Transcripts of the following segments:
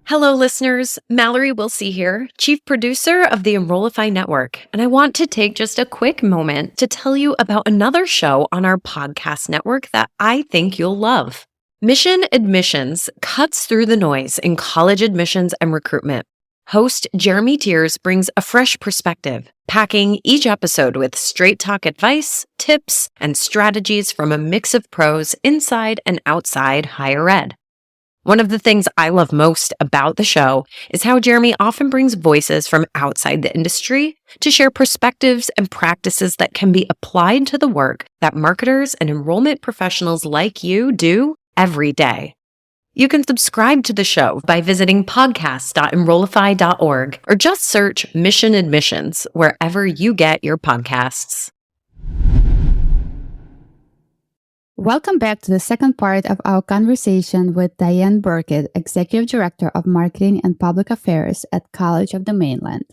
Hello, listeners. Mallory Wilsey here, Chief Producer of the Enrollify Network, and I want to take just a quick moment to tell you about another show on our podcast network that I think you'll love. Mission Admissions cuts through the noise in college admissions and recruitment. Host Jeremy Tiers brings a fresh perspective, packing each episode with straight talk advice, tips, and strategies from a mix of pros inside and outside higher ed. One of the things I love most about the show is how Jeremy often brings voices from outside the industry to share perspectives and practices that can be applied to the work that marketers and enrollment professionals like you do every day. You can subscribe to the show by visiting podcast.enrollify.org or just search Mission Admissions wherever you get your podcasts. Welcome back to the second part of our conversation with Diane Burkett, Executive Director of Marketing and Public Affairs at College of the Mainland.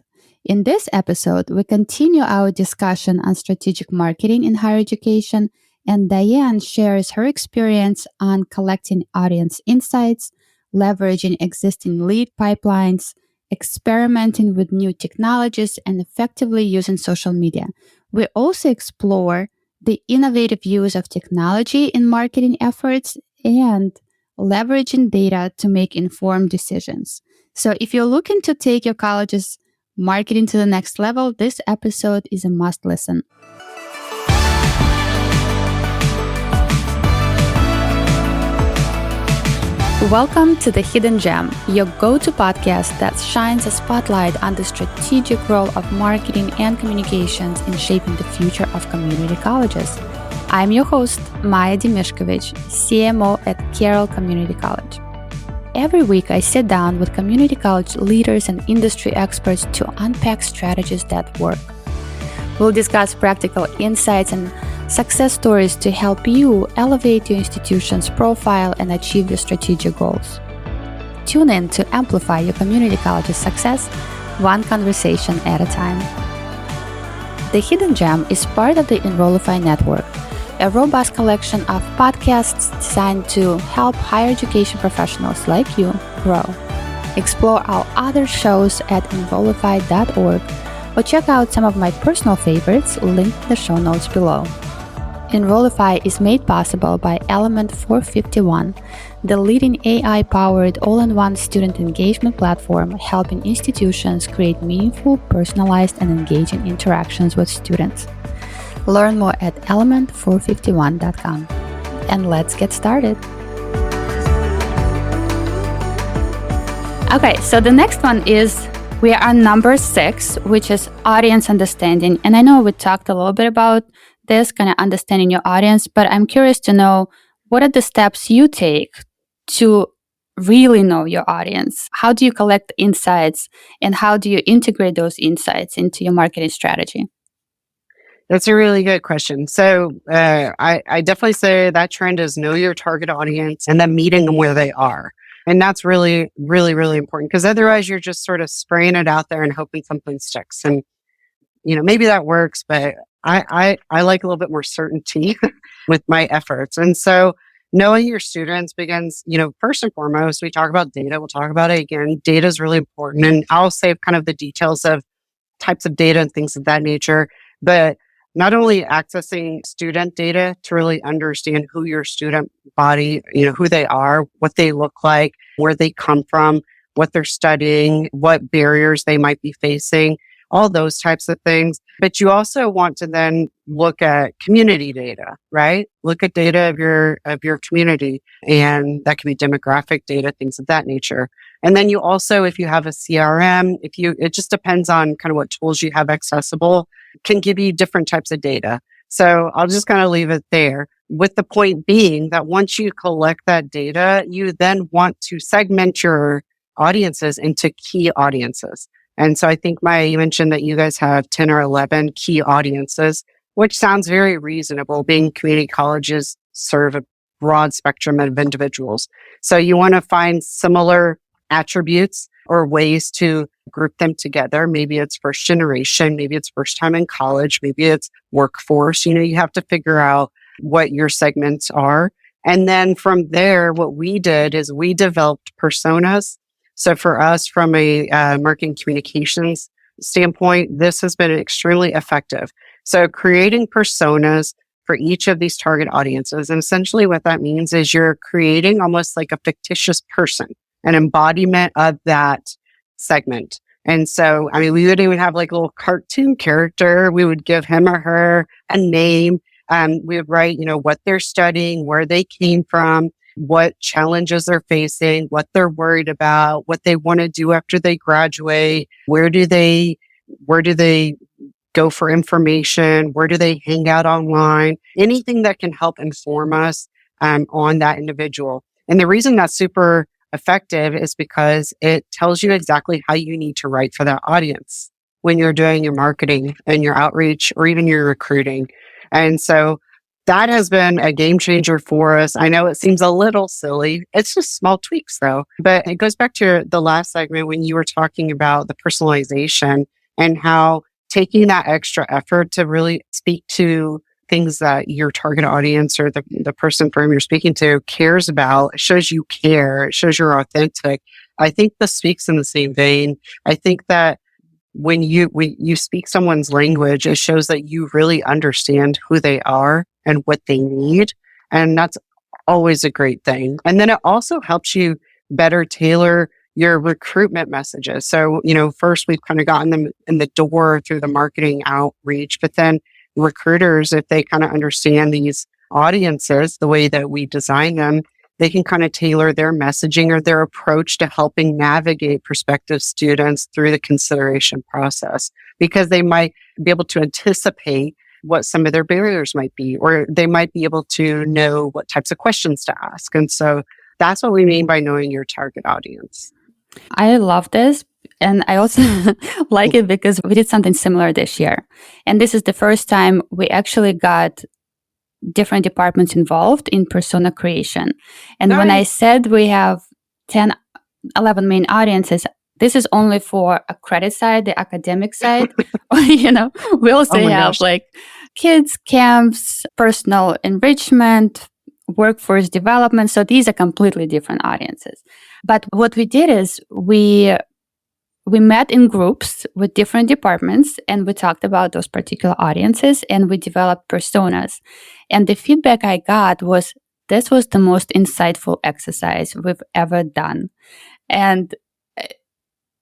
In this episode, we continue our discussion on strategic marketing in higher education, and Diane shares her experience on collecting audience insights, leveraging existing lead pipelines, experimenting with new technologies, and effectively using social media. We also explore the innovative use of technology in marketing efforts and leveraging data to make informed decisions. So if you're looking to take your college's marketing to the next level, this episode is a must listen. Welcome to The Hidden Gem, your go-to podcast that shines a spotlight on the strategic role of marketing and communications in shaping the future of community colleges. I'm your host, Maya Dimishkovich, CMO at Carroll Community College. Every week, I sit down with community college leaders and industry experts to unpack strategies that work. We'll discuss practical insights and success stories to help you elevate your institution's profile and achieve your strategic goals. Tune in to amplify your community college's success, one conversation at a time. The Hidden Gem is part of the Enrollify Network, a robust collection of podcasts designed to help higher education professionals like you grow. Explore our other shows at enrollify.org or check out some of my personal favorites linked in the show notes below. Enrollify is made possible by Element 451, the leading AI-powered all-in-one student engagement platform helping institutions create meaningful, personalized, and engaging interactions with students. Learn more at element451.com. And let's get started. Okay, so the next one is we are on number 6, which is audience understanding. And I know we talked a little bit about this kind of understanding your audience, but I'm curious to know what are the steps you take to really know your audience? How do you collect insights and how do you integrate those insights into your marketing strategy? That's a really good question. So I definitely say that trend is know your target audience and then meeting them where they are. And that's really, really, really important because otherwise you're just sort of spraying it out there and hoping something sticks. And, maybe that works, but I like a little bit more certainty with my efforts. And so knowing your students begins, first and foremost, we talk about data. We'll talk about it again. Data is really important. And I'll save kind of the details of types of data and things of that nature. But not only accessing student data to really understand who your student body, who they are, what they look like, where they come from, what they're studying, what barriers they might be facing, all those types of things. But you also want to then look at community data, right? Look at data of your community, and that can be demographic data, things of that nature. And then you also, if you have a CRM, it just depends on kind of what tools you have accessible, can give you different types of data. So I'll just kind of leave it there, with the point being that once you collect that data, you then want to segment your audiences into key audiences. And so I think you mentioned that you guys have 10 or 11 key audiences, which sounds very reasonable, being community colleges serve a broad spectrum of individuals. So you want to find similar attributes or ways to group them together. Maybe it's first generation, maybe it's first time in college, maybe it's workforce. You have to figure out what your segments are. And then from there, what we did is we developed personas So for us, from a marketing communications standpoint, this has been extremely effective. So creating personas for each of these target audiences. And essentially what that means is you're creating almost like a fictitious person, an embodiment of that segment. And so, I mean, we would even have like a little cartoon character. We would give him or her a name. We would write, what they're studying, where they came from, what challenges they're facing, what they're worried about, what they want to do after they graduate, where do they go for information, where do they hang out online, anything that can help inform us on that individual. And the reason that's super effective is because it tells you exactly how you need to write for that audience when you're doing your marketing and your outreach or even your recruiting. And so that has been a game changer for us. I know it seems a little silly. It's just small tweaks though. But it goes back to the last segment when you were talking about the personalization and how taking that extra effort to really speak to things that your target audience or the person for whom you're speaking to cares about. It shows you care. It shows you're authentic. I think this speaks in the same vein. I think that when you speak someone's language, it shows that you really understand who they are and what they need. And that's always a great thing. And then it also helps you better tailor your recruitment messages. So, first we've kind of gotten them in the door through the marketing outreach, but then recruiters, if they kind of understand these audiences, the way that we design them, they can kind of tailor their messaging or their approach to helping navigate prospective students through the consideration process, because they might be able to anticipate what some of their barriers might be, or they might be able to know what types of questions to ask. And so that's what we mean by knowing your target audience. I love this. And I also like it because we did something similar this year. And this is the first time we actually got different departments involved in persona creation. And Nice. when I said we have 11 main audiences, this is only for a credit side, the academic side. We also have like kids, camps, personal enrichment, workforce development. So these are completely different audiences. But what we did is we met in groups with different departments and we talked about those particular audiences and we developed personas. And the feedback I got was, this was the most insightful exercise we've ever done. And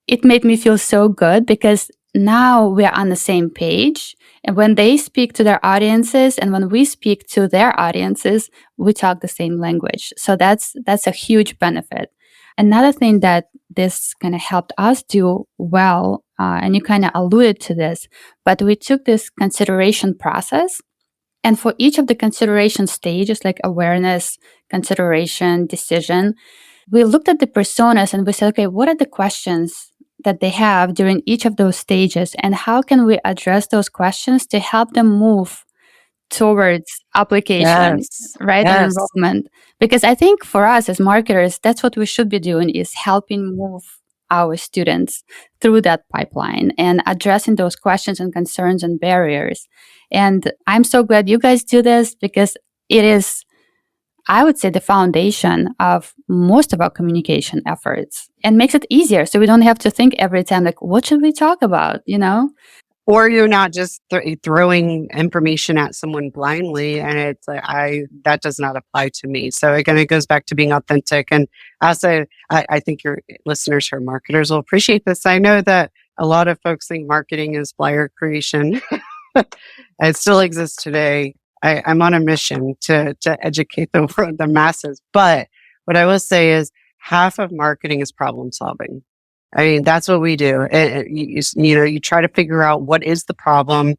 it made me feel so good because now we're on the same page. And when they speak to their audiences and when we speak to their audiences, we talk the same language. So that's a huge benefit. Another thing that this kind of helped us do well, and you kind of alluded to this, but we took this consideration process, and for each of the consideration stages, like awareness, consideration, decision, we looked at the personas and we said, okay, what are the questions that they have during each of those stages, and how can we address those questions to help them move towards application, right? Yes. And enrollment. Because I think for us as marketers, that's what we should be doing, is helping move our students through that pipeline and addressing those questions and concerns and barriers. And I'm so glad you guys do this because it is, I would say, the foundation of most of our communication efforts and makes it easier. So we don't have to think every time, like, what should we talk about, Or you're not just throwing information at someone blindly, and it's like, that does not apply to me. So again, it goes back to being authentic. And also, I think your listeners who are marketers will appreciate this. I know that a lot of folks think marketing is flyer creation. It still exists today. I'm on a mission to educate the masses. But what I will say is half of marketing is problem solving. I mean, that's what we do. You try to figure out what is the problem,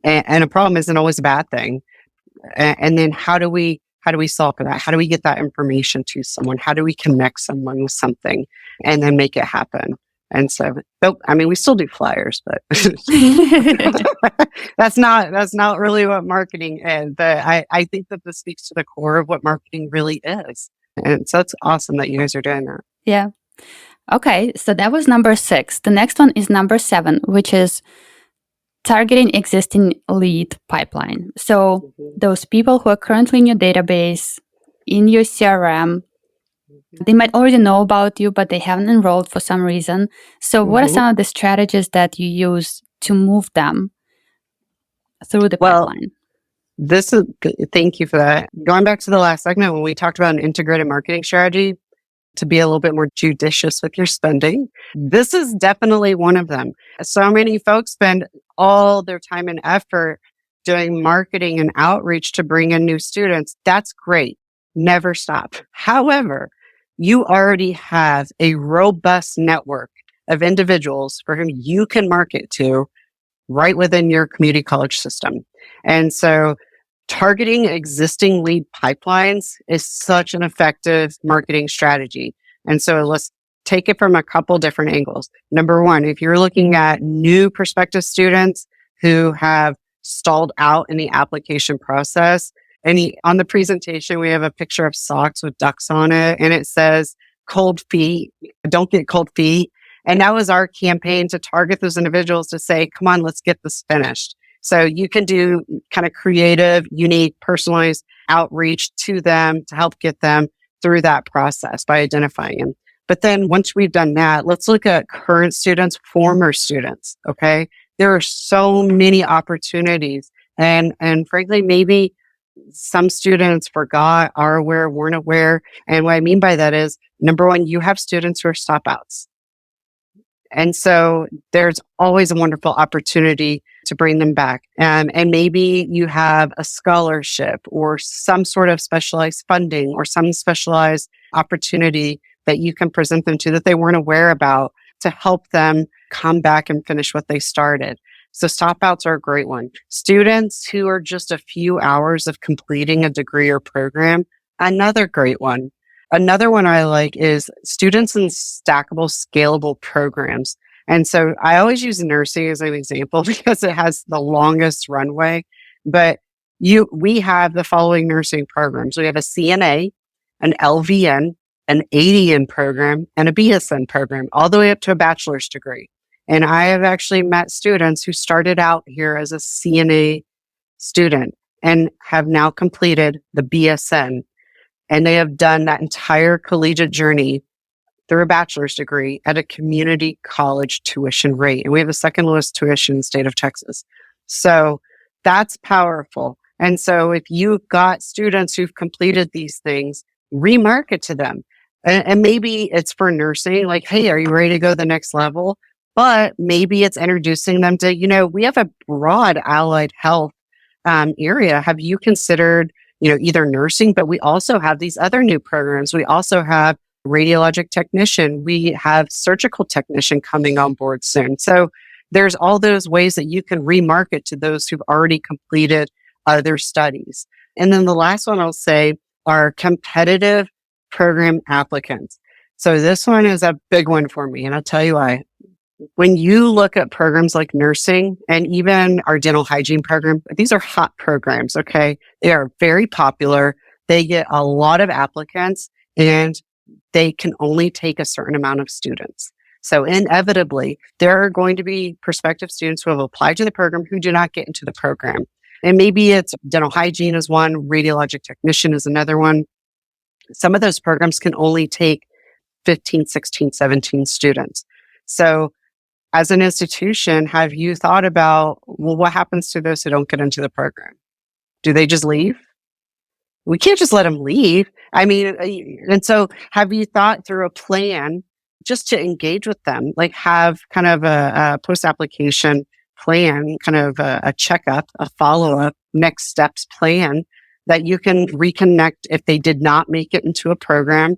and a problem isn't always a bad thing. And then how do we solve for that? How do we get that information to someone? How do we connect someone with something and then make it happen? And so, we still do flyers, but that's not really what marketing is. But I think that this speaks to the core of what marketing really is. And so it's awesome that you guys are doing that. Yeah. Okay, so that was number 6. The next one is number 7, which is targeting existing lead pipeline. So those people who are currently in your database, in your CRM, They might already know about you, but they haven't enrolled for some reason. So what are some of the strategies that you use to move them through the pipeline? Thank you for that. Going back to the last segment when we talked about an integrated marketing strategy to be a little bit more judicious with your spending, this is definitely one of them. So many folks spend all their time and effort doing marketing and outreach to bring in new students. That's great. Never stop. However, you already have a robust network of individuals for whom you can market to right within your community college system. And so targeting existing lead pipelines is such an effective marketing strategy. And so let's take it from a couple different angles. Number one, if you're looking at new prospective students who have stalled out in the application process, on the presentation, we have a picture of socks with ducks on it, and it says, cold feet, don't get cold feet. And that was our campaign to target those individuals to say, come on, let's get this finished. So you can do kind of creative, unique, personalized outreach to them to help get them through that process by identifying them. But then once we've done that, let's look at current students, former students, okay? There are so many opportunities. And frankly, maybe some students forgot, are aware, weren't aware. And what I mean by that is, number one, you have students who are stopouts. And so there's always a wonderful opportunity to bring them back. And maybe you have a scholarship or some sort of specialized funding or some specialized opportunity that you can present them to that they weren't aware about to help them come back and finish what they started. So stopouts are a great one. Students who are just a few hours of completing a degree or program, another great one. Another one I like is students in stackable, scalable programs. And so I always use nursing as an example because it has the longest runway. But we have the following nursing programs. We have a CNA, an LVN, an ADN program, and a BSN program, all the way up to a bachelor's degree. And I have actually met students who started out here as a CNA student and have now completed the BSN. And they have done that entire collegiate journey through a bachelor's degree at a community college tuition rate. And we have the second lowest tuition in the state of Texas. So that's powerful. And so if you've got students who've completed these things, remarket to them. And maybe it's for nursing, like, hey, are you ready to go to the next level? But maybe it's introducing them to, we have a broad allied health area. Have you considered either nursing, but we also have these other new programs. We also have radiologic technician. We have surgical technician coming on board soon. So there's all those ways that you can remarket to those who've already completed other studies. And then the last one I'll say are competitive program applicants. So this one is a big one for me, and I'll tell you why. When you look at programs like nursing and even our dental hygiene program, these are hot programs, okay? They are very popular. They get a lot of applicants and they can only take a certain amount of students. So inevitably, there are going to be prospective students who have applied to the program who do not get into the program. And maybe it's dental hygiene is one, radiologic technician is another one. Some of those programs can only take 15, 16, 17 students. So as an institution, have you thought about, well, what happens to those who don't get into the program? Do they just leave? We can't just let them leave. I mean, and so have you thought through a plan just to engage with them, like have kind of a post-application plan, kind of a checkup, a follow-up, next steps plan that you can reconnect if they did not make it into a program?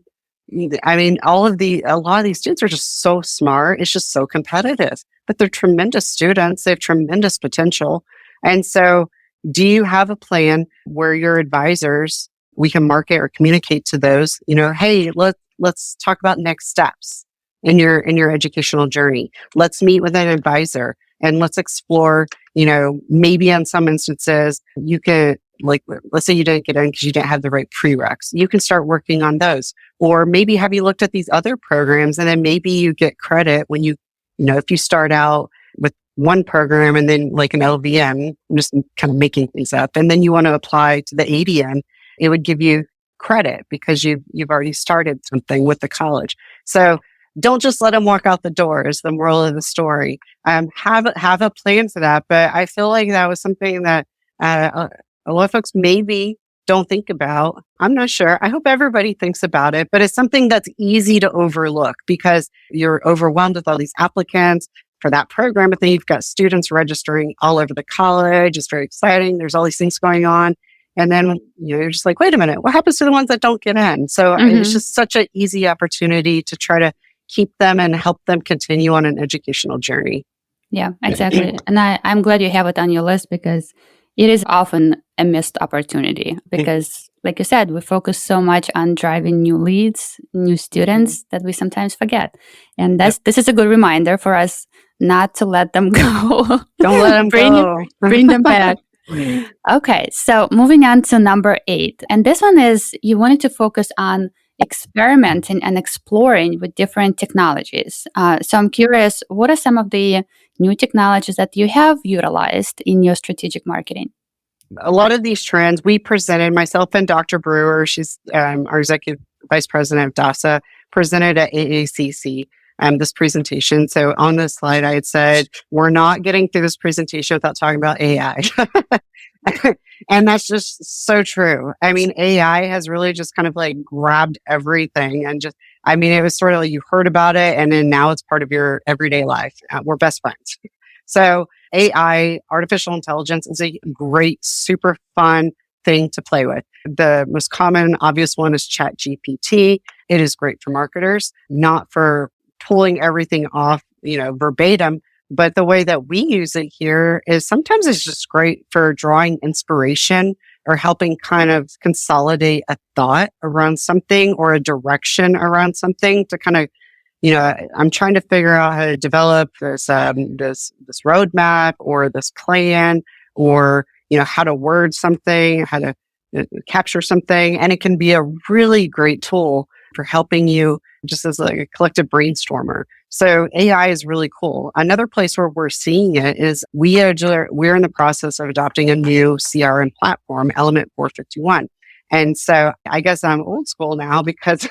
I mean, a lot of these students are just so smart. It's just so competitive, but they're tremendous students. They have tremendous potential. And so do you have a plan where your advisors, we can market or communicate to those, hey, let's talk about next steps in your educational journey. Let's meet with an advisor and let's explore, maybe in some instances you could, like, let's say you didn't get in because you didn't have the right prereqs. You can start working on those. Or maybe have you looked at these other programs and then maybe you get credit when if you start out with one program and then like an LVN, I'm just kind of making things up, and then you want to apply to the ADN, it would give you credit because you've already started something with the college. So don't just let them walk out the door is the moral of the story. Have a plan for that. But I feel like that was something that a lot of folks maybe don't think about. I'm not sure. I hope everybody thinks about it, but it's something that's easy to overlook because you're overwhelmed with all these applicants for that program. But then you've got students registering all over the college. It's very exciting. There's all these things going on. And then you're just like, wait a minute, what happens to the ones that don't get in? So it's just such an easy opportunity to try to keep them and help them continue on an educational journey. Yeah, exactly. And I'm glad you have it on your list because it is often a missed opportunity because, like you said, we focus so much on driving new leads, new students that we sometimes forget. And this is a good reminder for us not to let them go. Don't let them go. Bring them back. Okay, so moving on to number 8. And this one is you wanted to focus on experimenting and exploring with different technologies. So I'm curious, what are some of the new technologies that you have utilized in your strategic marketing? A lot of these trends, we presented, myself and Dr. Brewer, she's our executive vice president of DASA, presented at AACC this presentation. So on this slide, I had said, we're not getting through this presentation without talking about AI. And that's just so true. I mean, AI has really just kind of like grabbed everything and just, I mean, it was sort of like you heard about it and then now it's part of your everyday life. We're best friends. So AI, artificial intelligence, is a great, super fun thing to play with. The most common, obvious one is ChatGPT. It is great for marketers, not for pulling everything off, verbatim. But the way that we use it here is sometimes it's just great for drawing inspiration or helping kind of consolidate a thought around something or a direction around something to kind of, I'm trying to figure out how to develop this roadmap or this plan or, how to word something, how to capture something. And it can be a really great tool for helping you just as like a collective brainstormer. So AI is really cool. Another place where we're seeing it is we're in the process of adopting a new CRM platform, Element 451. And so I guess I'm old school now because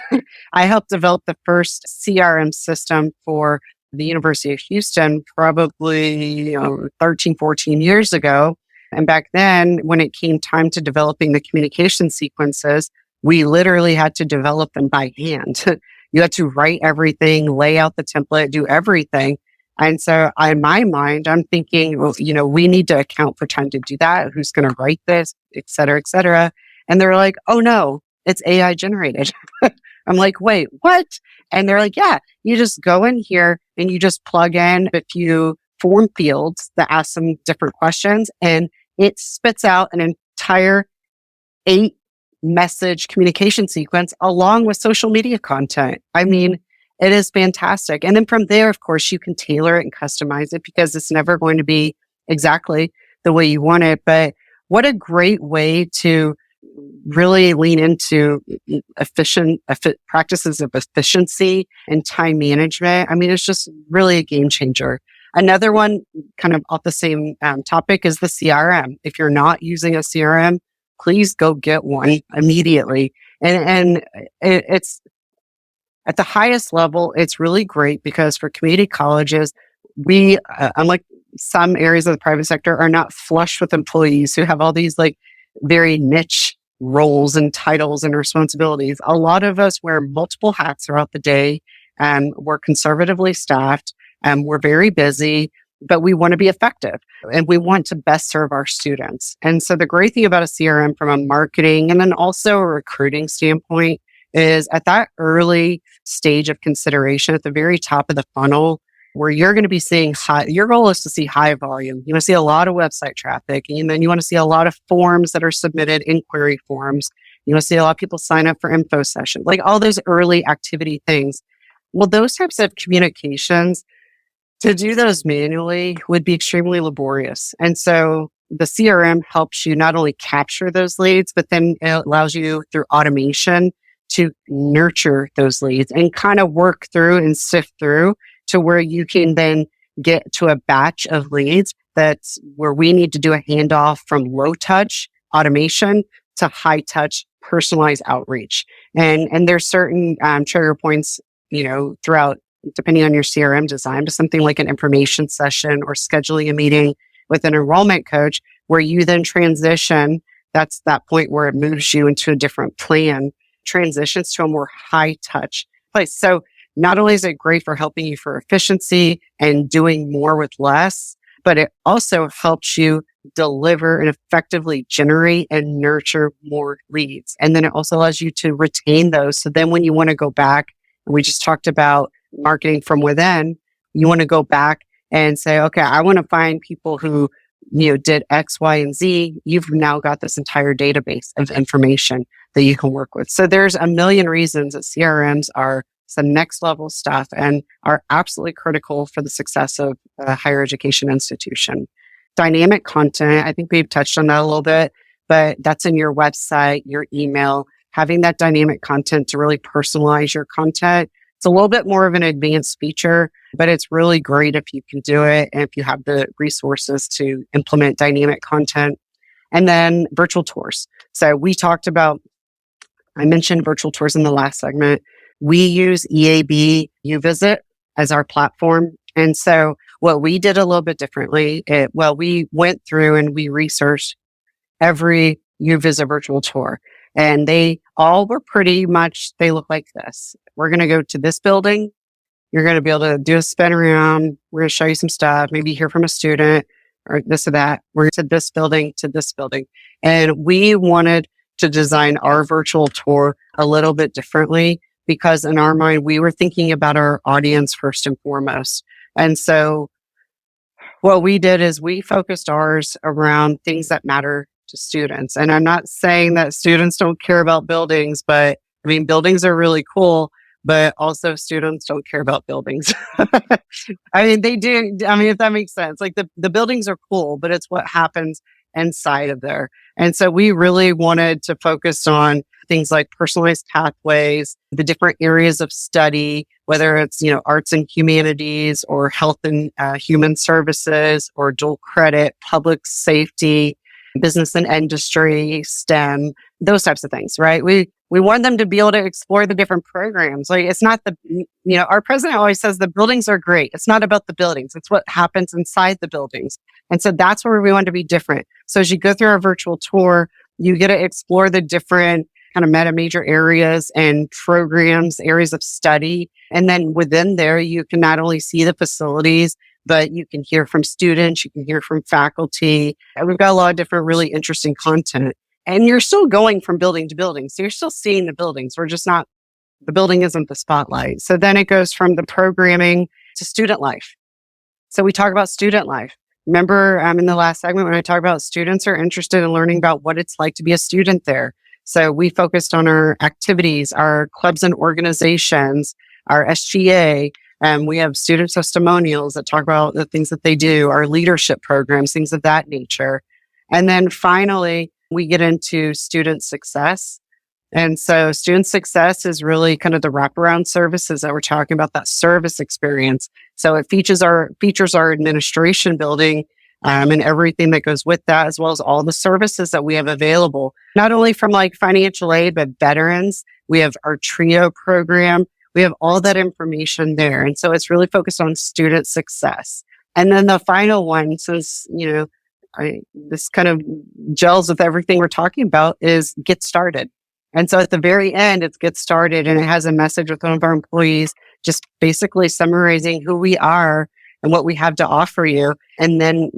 I helped develop the first CRM system for the University of Houston probably 13, 14 years ago. And back then, when it came time to developing the communication sequences, we literally had to develop them by hand. You had to write everything, lay out the template, do everything. And so in my mind, I'm thinking, well, we need to account for time to do that. Who's going to write this, et cetera, et cetera. And they're like, oh no, it's AI generated. I'm like, wait, what? And they're like, yeah, you just go in here and you just plug in a few form fields that ask some different questions and it spits out an entire 8-message communication sequence along with social media content. I mean, it is fantastic. And then from there, of course, you can tailor it and customize it because it's never going to be exactly the way you want it. But what a great way to really lean into practices of efficiency and time management. I mean, it's just really a game changer. Another one kind of off the same topic is the CRM. If you're not using a CRM, please go get one immediately. And it's at the highest level, it's really great because for community colleges, we, unlike some areas of the private sector, are not flush with employees who have all these like very niche roles and titles and responsibilities. A lot of us wear multiple hats throughout the day and we're conservatively staffed and we're very busy, but we want to be effective and we want to best serve our students. And so the great thing about a CRM from a marketing and then also a recruiting standpoint is at that early stage of consideration at the very top of the funnel where you're going to be seeing your goal is to see high volume. You want to see a lot of website traffic and then you want to see a lot of forms that are submitted, inquiry forms. You want to see a lot of people sign up for info sessions, like all those early activity things. Well, those types of communications, to do those manually would be extremely laborious. And so the CRM helps you not only capture those leads, but then it allows you through automation to nurture those leads and kind of work through and sift through to where you can then get to a batch of leads that's where we need to do a handoff from low touch automation to high touch personalized outreach. And there's certain trigger points, throughout, depending on your CRM design, to something like an information session or scheduling a meeting with an enrollment coach where you then transition. That's that point where it moves you into a different plan, transitions to a more high touch place. So not only is it great for helping you for efficiency and doing more with less, but it also helps you deliver and effectively generate and nurture more leads. And then it also allows you to retain those. So then when you want to go back, and we just talked about marketing from within, you want to go back and say, okay, I want to find people who, did X, Y, and Z. You've now got this entire database of information that you can work with. So there's a million reasons that CRMs are some next level stuff and are absolutely critical for the success of a higher education institution. Dynamic content, I think we've touched on that a little bit, but that's in your website, your email, having that dynamic content to really personalize your content. It's a little bit more of an advanced feature, but it's really great if you can do it and if you have the resources to implement dynamic content. And then virtual tours. So I mentioned virtual tours in the last segment. We use EAB UVisit as our platform. And so what we did a little bit differently, we went through and we researched every UVisit virtual tour. And they all were pretty much, they look like this. We're going to go to this building. You're going to be able to do a spin around. We're going to show you some stuff, maybe hear from a student or this or that. We're to this building, to this building. And we wanted to design our virtual tour a little bit differently because in our mind, we were thinking about our audience first and foremost. And so what we did is we focused ours around things that matter to students. And I'm not saying that students don't care about buildings, but I mean, buildings are really cool, but also students don't care about buildings. I mean, they do. I mean, if that makes sense, like the buildings are cool, but it's what happens inside of there. And so we really wanted to focus on things like personalized pathways, the different areas of study, whether it's, arts and humanities or health and human services or dual credit, public safety, business and industry, STEM, those types of things, right? We want them to be able to explore the different programs. Like it's not our president always says the buildings are great. It's not about the buildings. It's what happens inside the buildings. And so that's where we want to be different. So as you go through our virtual tour, you get to explore the different kind of meta major areas and programs, areas of study. And then within there, you can not only see the facilities, but you can hear from students, you can hear from faculty. And we've got a lot of different really interesting content. And you're still going from building to building. So you're still seeing the buildings. The building isn't the spotlight. So then it goes from the programming to student life. So we talk about student life. Remember in the last segment when I talked about students are interested in learning about what it's like to be a student there. So we focused on our activities, our clubs and organizations, our SGA. We have student testimonials that talk about the things that they do, our leadership programs, things of that nature. And then finally, we get into student success. And so student success is really kind of the wraparound services that we're talking about, that service experience. So it features our administration building and everything that goes with that, as well as all the services that we have available, not only from like financial aid, but veterans. We have our TRIO program. We have all that information there. And so it's really focused on student success. And then the final one, since, this kind of gels with everything we're talking about, is get started. And so at the very end, it's get started, and it has a message with one of our employees, just basically summarizing who we are and what we have to offer you. And then,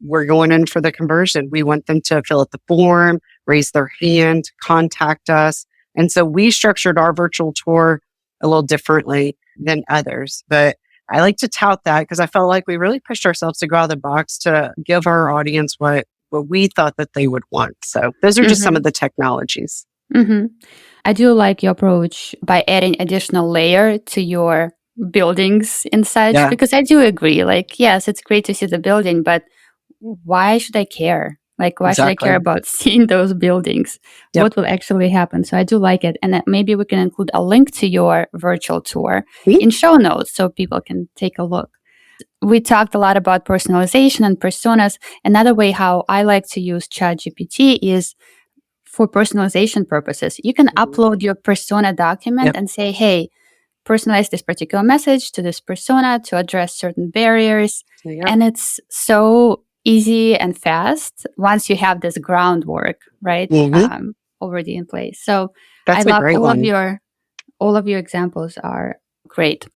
we're going in for the conversion. We want them to fill out the form, raise their hand, contact us. And so we structured our virtual tour a little differently than others. But I like to tout that because I felt like we really pushed ourselves to go out of the box to give our audience what we thought that they would want. So those are just some of the technologies. Mm-hmm. I do like your approach by adding additional layer to your buildings and such, because I do agree. Like, yes, it's great to see the building, but why should I care? Like, why should I care about seeing those buildings? Yep. What will actually happen? So I do like it. And maybe we can include a link to your virtual tour in show notes so people can take a look. We talked a lot about personalization and personas. Another way how I like to use ChatGPT is for personalization purposes. You can upload your persona document and say, hey, personalize this particular message to this persona to address certain barriers. And it's so easy and fast once you have this groundwork, right? Already in place. So that's I love great all of your examples are great.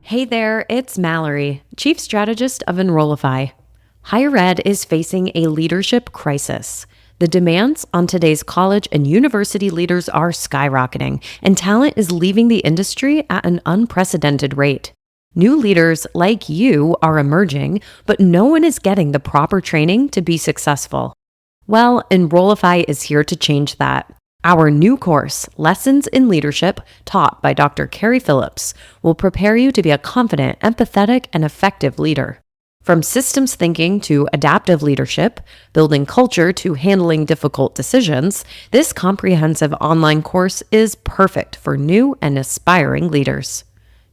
Hey there, it's Mallory, Chief Strategist of Enrollify. Higher ed is facing a leadership crisis. The demands on today's college and university leaders are skyrocketing, and talent is leaving the industry at an unprecedented rate. New leaders like you are emerging, but no one is getting the proper training to be successful. Well, Enrollify is here to change that. Our new course, Lessons in Leadership, taught by Dr. Carrie Phillips, will prepare you to be a confident, empathetic, and effective leader. From systems thinking to adaptive leadership, building culture to handling difficult decisions, this comprehensive online course is perfect for new and aspiring leaders.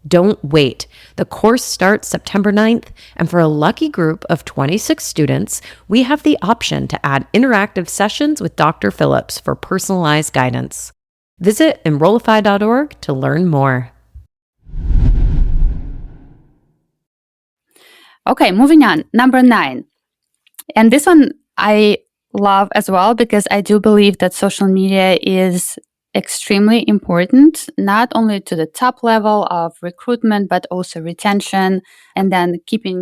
Don't wait. The course starts September 9th, and for a lucky group of 26 students, we have the option to add interactive sessions with Dr. Phillips for personalized guidance. Visit Enrollify.org to learn more. Okay, moving on. Number 9. And this one I love as well because I do believe that social media is extremely important, not only to the top level of recruitment, but also retention and then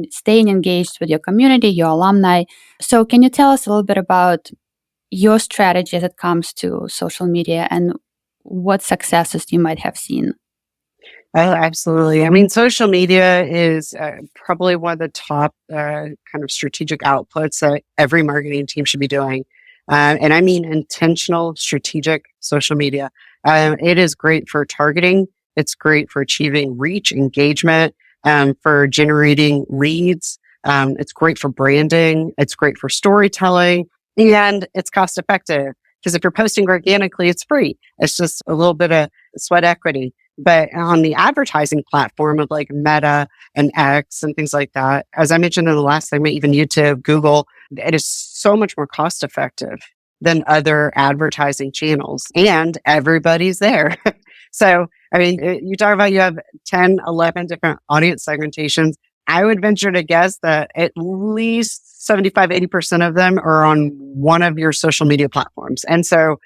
staying engaged with your community, your alumni. So can you tell us a little bit about your strategy as it comes to social media and what successes you might have seen? Oh, absolutely. I mean, social media is probably one of the top kind of strategic outputs that every marketing team should be doing. And I mean intentional, strategic social media. It is great for targeting. It's great for achieving reach, engagement, for generating leads. It's great for branding. It's great for storytelling, and it's cost effective because if you're posting organically, it's free. It's just a little bit of sweat equity. But on the advertising platform of like Meta and X and things like that, as I mentioned in the last segment, even YouTube, Google, it is so much more cost effective than other advertising channels, and everybody's there. So, I mean, you talk about you have 10, 11 different audience segmentations. I would venture to guess that at least 75, 80% of them are on one of your social media platforms. And so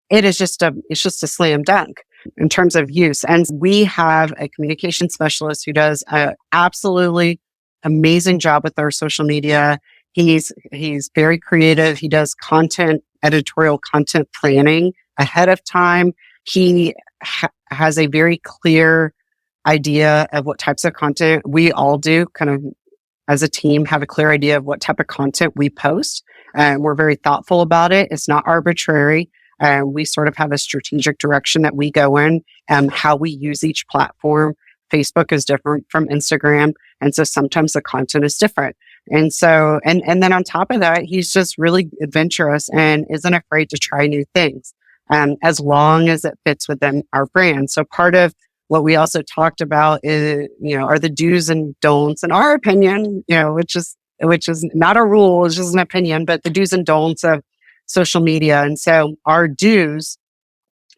it's just a slam dunk in terms of use. And we have a communication specialist who does an absolutely amazing job with our social media. He's very creative. He does editorial content planning ahead of time. He has a very clear idea of what types of content we all do, kind of as a team, have a clear idea of what type of content we post. And we're very thoughtful about it. It's not arbitrary. We sort of have a strategic direction that we go in and how we use each platform. Facebook is different from Instagram. And so sometimes the content is different. And so, and then on top of that, he's just really adventurous and isn't afraid to try new things, as long as it fits within our brand. So part of what we also talked about is, are the do's and don'ts, in our opinion, which is not a rule, it's just an opinion, but the do's and don'ts of social media. And so our do's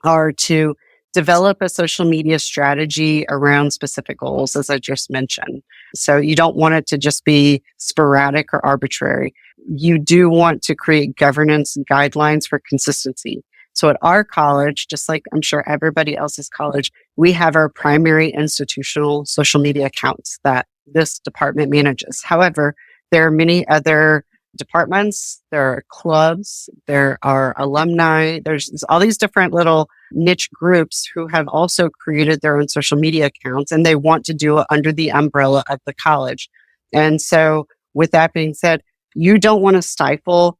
are to develop a social media strategy around specific goals, as I just mentioned. So you don't want it to just be sporadic or arbitrary. You do want to create governance and guidelines for consistency. So at our college, just like I'm sure everybody else's college, we have our primary institutional social media accounts that this department manages. However, there are many other departments, there are clubs, there are alumni, there's all these different little niche groups who have also created their own social media accounts, and they want to do it under the umbrella of the college. And so with that being said, you don't want to stifle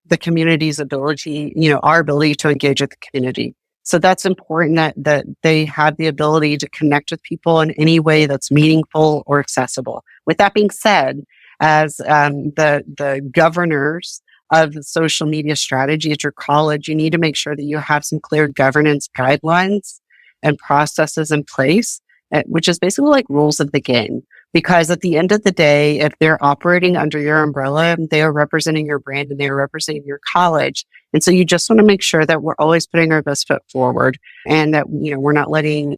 the community's ability, our ability to engage with the community. So that's important that they have the ability to connect with people in any way that's meaningful or accessible. With that being said, as the governors of the social media strategy at your college, you need to make sure that you have some clear governance guidelines and processes in place, which is basically like rules of the game Because at the end of the day, if they're operating under your umbrella, they are representing your brand and they are representing your college. And so you just want to make sure that we're always putting our best foot forward and that, we're not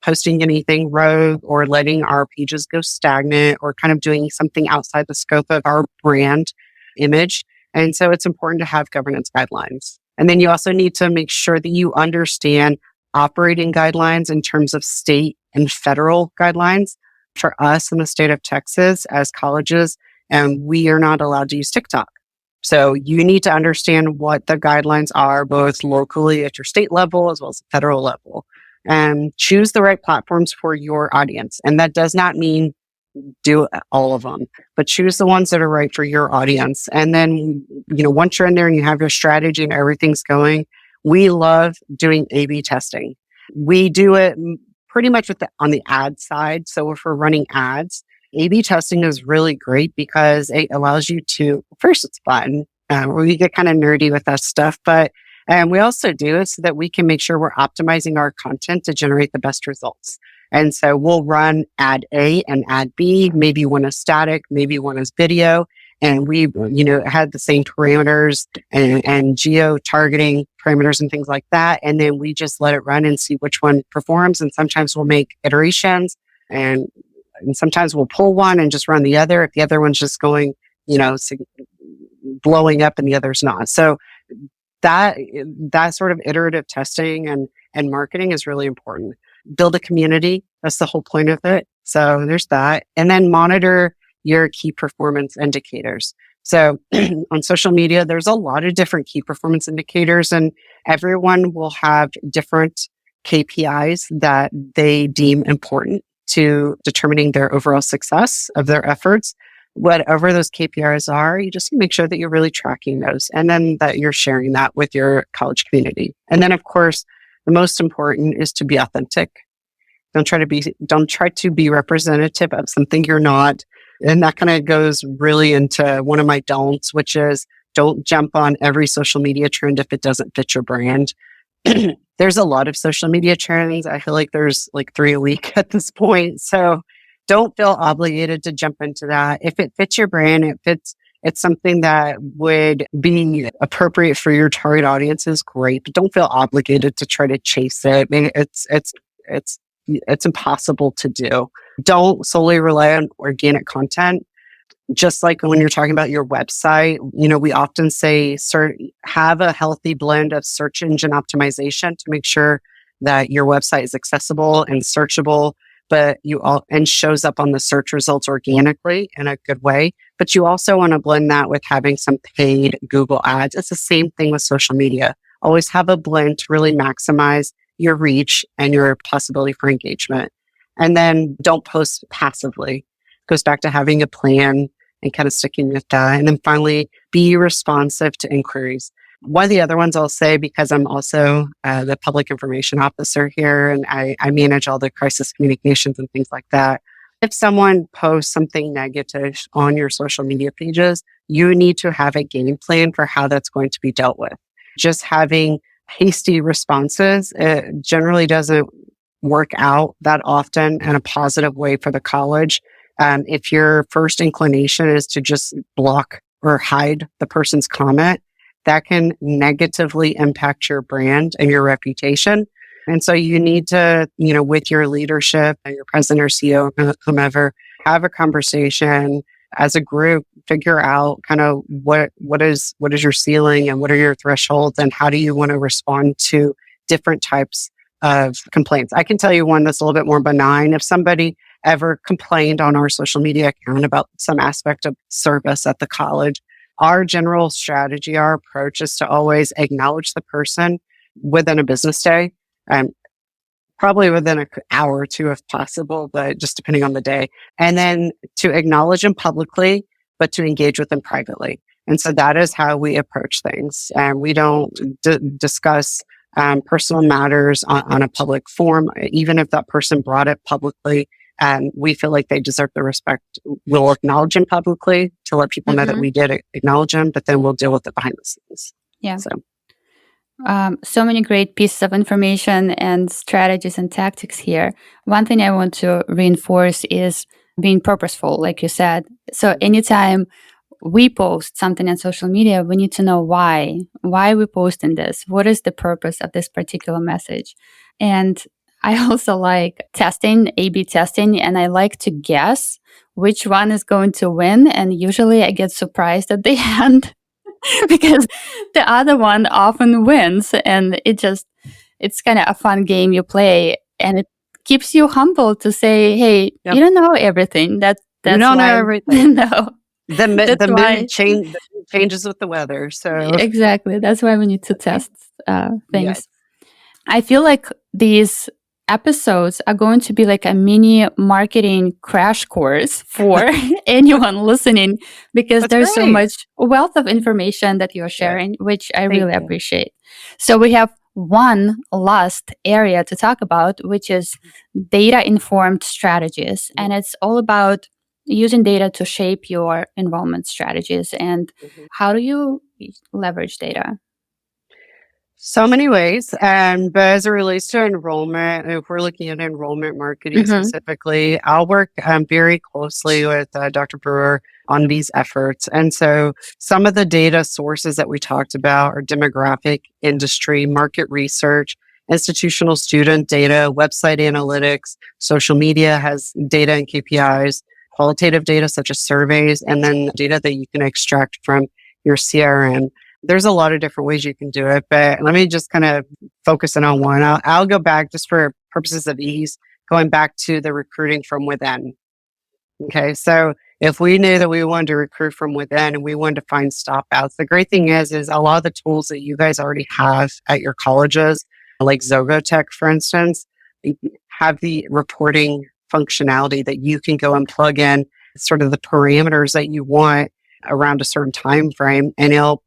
posting anything rogue or letting our pages go stagnant or kind of doing something outside the scope of our brand image. And so it's important to have governance guidelines. And then you also need to make sure that you understand operating guidelines in terms of state and federal guidelines. For us in the state of Texas as colleges, and we are not allowed to use TikTok. So you need to understand what the guidelines are, both locally at your state level as well as the federal level, and choose the right platforms for your audience. And that does not mean do all of them, but choose the ones that are right for your audience. And then, once you're in there and you have your strategy and everything's going, we love doing A/B testing. We do it pretty much on the ad side. So if we're running ads, A/B testing is really great because it allows you to, first it's fun. We get kind of nerdy with that stuff, but we also do it so that we can make sure we're optimizing our content to generate the best results. And so we'll run ad A and ad B. Maybe one is static, maybe one is video. And we, had the same parameters and geo-targeting parameters and things like that. And then we just let it run and see which one performs. And sometimes we'll make iterations and sometimes we'll pull one and just run the other if the other one's just going, blowing up and the other's not. So that sort of iterative testing and marketing is really important. Build a community. That's the whole point of it. So there's that. And then monitor your key performance indicators. So on social media, there's a lot of different key performance indicators and everyone will have different KPIs that they deem important to determining their overall success of their efforts. Whatever those KPIs are, you just make sure that you're really tracking those and then that you're sharing that with your college community. And then of course, the most important is to be authentic. Don't try to be representative of something you're not. And that kind of goes really into one of my don'ts, which is don't jump on every social media trend if it doesn't fit your brand. There's a lot of social media trends. I feel like there's like 3 a week at this point. So don't feel obligated to jump into that. If it fits your brand, it's something that would be appropriate for your target audience is great, but don't feel obligated to try to chase it. I mean, it's impossible to do. Don't solely rely on organic content. Just like when you're talking about your website, we often say have a healthy blend of search engine optimization to make sure that your website is accessible and searchable, but and shows up on the search results organically in a good way. But you also want to blend that with having some paid Google ads. It's the same thing with social media. Always have a blend to really maximize your reach and your possibility for engagement. And then don't post passively. It goes back to having a plan and kind of sticking with that. And then finally, be responsive to inquiries. One of the other ones I'll say, because I'm also the public information officer here and I manage all the crisis communications and things like that. If someone posts something negative on your social media pages, you need to have a game plan for how that's going to be dealt with. Just having hasty responses, it generally doesn't work out that often in a positive way for the college. If your first inclination is to just block or hide the person's comment, that can negatively impact your brand and your reputation. And so you need to, with your leadership and your president or CEO, whomever, have a conversation as a group, figure out kind of what is your ceiling and what are your thresholds and how do you want to respond to different types of complaints. I can tell you one that's a little bit more benign. If somebody ever complained on our social media account about some aspect of service at the college, our general strategy, our approach is to always acknowledge the person within a business day, probably within an hour or two if possible, but just depending on the day. And then to acknowledge them publicly, but to engage with them privately. And so that is how we approach things. And we don't discuss personal matters on a public forum, even if that person brought it publicly. And we feel like they deserve the respect. We'll acknowledge them publicly to let people know that we did acknowledge them, but then we'll deal with it behind the scenes. Yeah. So many great pieces of information and strategies and tactics here. One thing I want to reinforce is being purposeful, like you said. So anytime we post something on social media, we need to know why we're posting this. What is the purpose of this particular message? And I also like testing, A/B testing, and I like to guess which one is going to win. And usually I get surprised at the end because the other one often wins. And it's kind of a fun game you play. And it keeps you humble to say, hey, Yep. you don't know everything. That's You don't know why, everything. no. The That's why, mood changes with the weather. So exactly. That's why we need to test things. yes. I feel like these episodes are going to be like a mini marketing crash course for anyone listening, because That's there's so great. much wealth of information that you're sharing, which I Thank really you. appreciate. So we have one last area to talk about, which is data-informed strategies. And it's all about using data to shape your enrollment strategies. And Mhm. how do you leverage data? So many ways. But as it relates to enrollment, if we're looking at enrollment marketing Mhm. specifically, I'll work very closely with Dr. Brewer on these efforts. And so some of the data sources that we talked about are demographic, industry, market research, institutional student data, website analytics, social media has data and KPIs, qualitative data such as surveys, and then data that you can extract from your CRM. There's a lot of different ways you can do it, but let me just kind of focus in on one. I'll go back just for purposes of ease, going back to the recruiting from within. Okay. So if we knew that we wanted to recruit from within and we wanted to find stop outs, the great thing is a lot of the tools that you guys already have at your colleges, like Zogotech, for instance, have the reporting functionality that you can go and plug in sort of the parameters that you want around a certain time frame, and it'll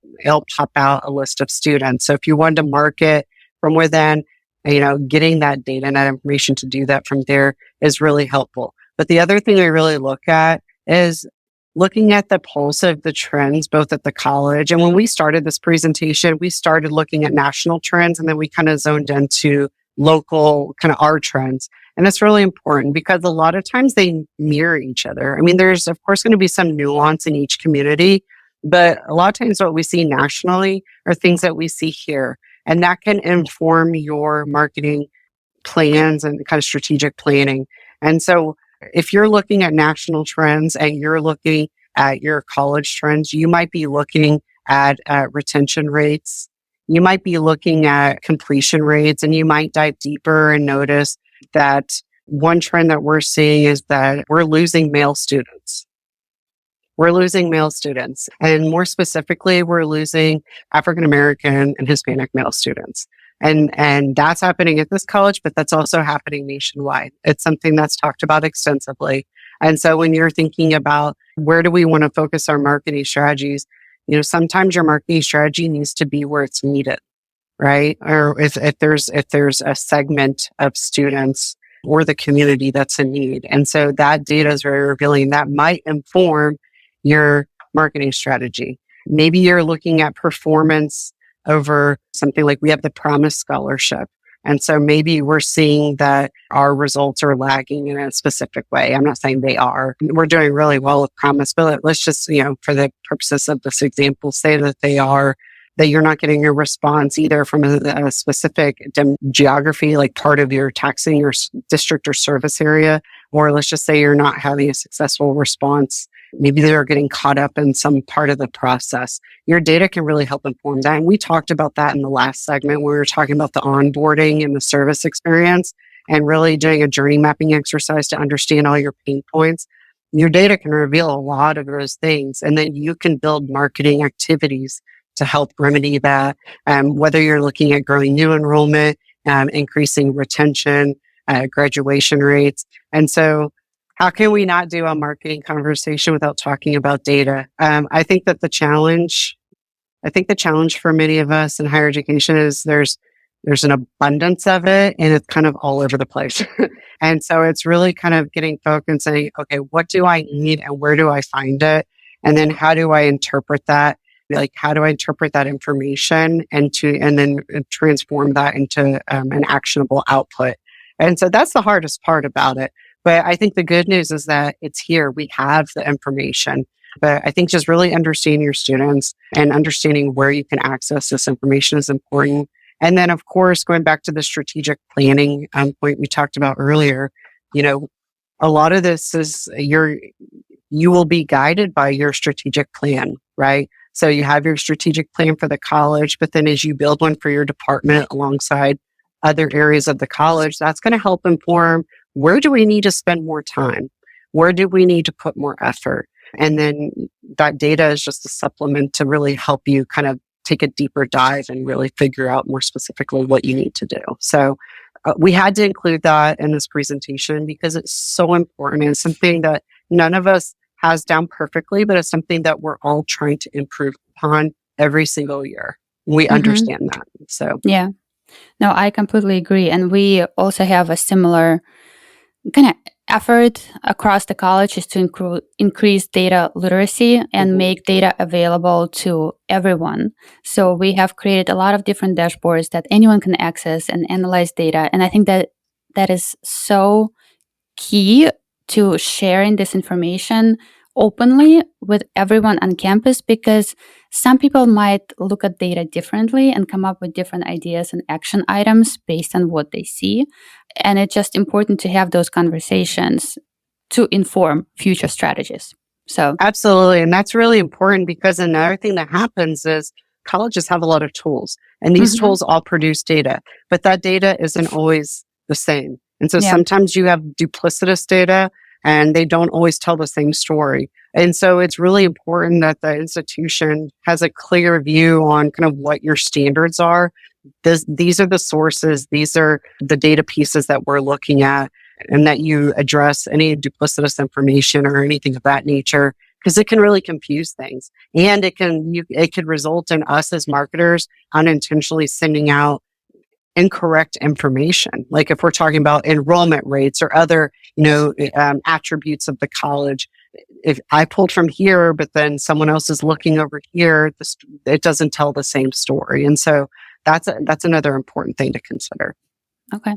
pop out a list of students. So if you wanted to market from within, getting that data and that information to do that from there is really helpful. But the other thing we really look at is looking at the pulse of the trends, both at the college. And when we started this presentation, we started looking at national trends, and then we kind of zoned into local, kind of our trends. And it's really important because a lot of times they mirror each other. I mean, there's of course going to be some nuance in each community, but a lot of times what we see nationally are things that we see here. And that can inform your marketing plans and kind of strategic planning. And so if you're looking at national trends and you're looking at your college trends, you might be looking at retention rates. You might be looking at completion rates, and you might dive deeper and notice that one trend that we're seeing is that we're losing male students. We're losing male students. And more specifically, we're losing African American and Hispanic male students. And that's happening at this college, but that's also happening nationwide. It's something that's talked about extensively. And so when you're thinking about where do we want to focus our marketing strategies, sometimes your marketing strategy needs to be where it's needed, right? Or if there's a segment of students or the community that's in need. And so that data is very revealing. That might inform your marketing strategy. Maybe you're looking at performance over something like we have the Promise Scholarship. And so maybe we're seeing that our results are lagging in a specific way. I'm not saying they are. We're doing really well with Promise, but let's just, for the purposes of this example, say that they are, that you're not getting a response either from a specific geography, like part of your taxing or district or service area, or let's just say you're not having a successful response. Maybe they're getting caught up in some part of the process. Your data can really help inform that. And we talked about that in the last segment when we were talking about the onboarding and the service experience and really doing a journey mapping exercise to understand all your pain points. Your data can reveal a lot of those things, and then you can build marketing activities to help remedy that. Whether you're looking at growing new enrollment, increasing retention, graduation rates. And so how can we not do a marketing conversation without talking about data? I think the challenge for many of us in higher education is there's an abundance of it, and it's kind of all over the place. And so it's really kind of getting focused and saying, okay, what do I need and where do I find it? And then how do I interpret that? Like, how do I interpret that information and then transform that into an actionable output? And so that's the hardest part about it. But I think the good news is that it's here. We have the information. But I think just really understanding your students and understanding where you can access this information is important. And then, of course, going back to the strategic planning point we talked about earlier, a lot of this is you will be guided by your strategic plan, right? So you have your strategic plan for the college, but then as you build one for your department alongside other areas of the college, that's going to help inform where do we need to spend more time? Where do we need to put more effort? And then that data is just a supplement to really help you kind of take a deeper dive and really figure out more specifically what you need to do. So we had to include that in this presentation because it's so important and something that none of us has down perfectly, but it's something that we're all trying to improve upon every single year. We understand that. So, yeah. No, I completely agree. And we also have a similar kind of effort across the college is to increase data literacy and make data available to everyone. So we have created a lot of different dashboards that anyone can access and analyze data. And I think that is so key to sharing this information openly with everyone on campus, because some people might look at data differently and come up with different ideas and action items based on what they see. And it's just important to have those conversations to inform future strategies. So absolutely. And that's really important because another thing that happens is colleges have a lot of tools and these tools all produce data, but that data isn't always the same. And so sometimes you have duplicitous data and they don't always tell the same story. And so it's really important that the institution has a clear view on kind of what your standards are. These are the sources, these are the data pieces that we're looking at, and that you address any duplicitous information or anything of that nature, because it can really confuse things. And it could result in us as marketers unintentionally sending out incorrect information. Like if we're talking about enrollment rates or other, attributes of the college, if I pulled from here, but then someone else is looking over here, it doesn't tell the same story. And so that's another important thing to consider. Okay.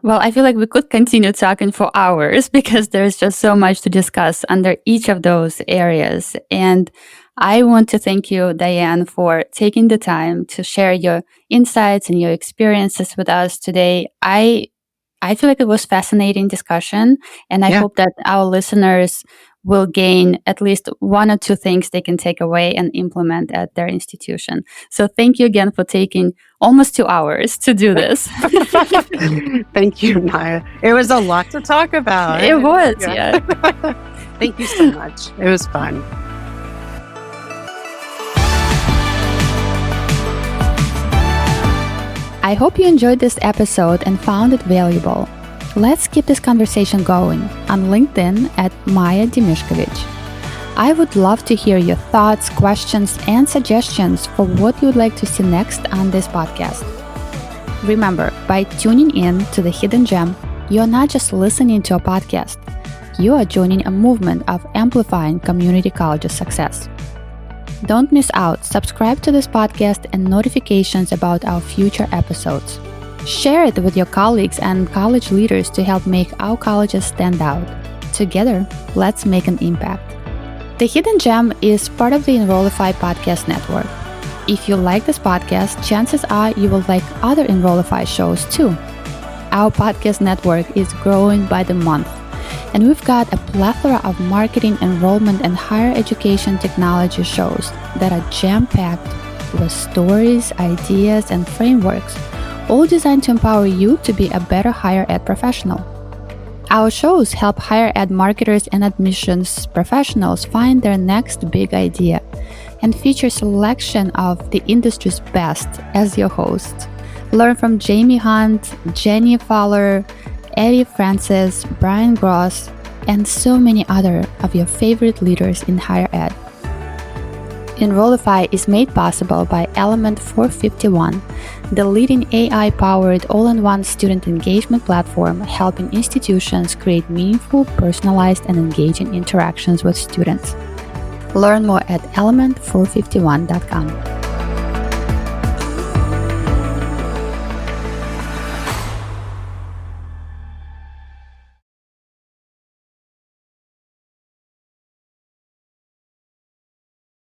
Well, I feel like we could continue talking for hours because there's just so much to discuss under each of those areas. And I want to thank you, Diane, for taking the time to share your insights and your experiences with us today. I feel like it was fascinating discussion, and I hope that our listeners will gain at least one or two things they can take away and implement at their institution. So thank you again for taking almost 2 hours to do this. Thank you, Maya. It was a lot to talk about. It was, yeah. Thank you so much. It was fun. I hope you enjoyed this episode and found it valuable. Let's keep this conversation going on LinkedIn at Maya Dimishkovich. I would love to hear your thoughts, questions, and suggestions for what you would like to see next on this podcast. Remember, by tuning in to The Hidden Gem, you are not just listening to a podcast. You are joining a movement of amplifying community colleges' success. Don't miss out. Subscribe to this podcast and notifications about our future episodes. Share it with your colleagues and college leaders to help make our colleges stand out. Together, let's make an impact. The Hidden Gem is part of the Enrollify podcast network. If you like this podcast, chances are you will like other Enrollify shows too. Our podcast network is growing by the month, and we've got a plethora of marketing, enrollment, and higher education technology shows that are jam-packed with stories, ideas, and frameworks, all designed to empower you to be a better higher ed professional. Our shows help higher ed marketers and admissions professionals find their next big idea and feature selection of the industry's best as your host. Learn from Jamie Hunt, Jenny Fowler, Eddie Francis, Brian Gross, and so many other of your favorite leaders in higher ed. Enrollify is made possible by Element 451, the leading AI-powered all-in-one student engagement platform helping institutions create meaningful, personalized, and engaging interactions with students. Learn more at element451.com.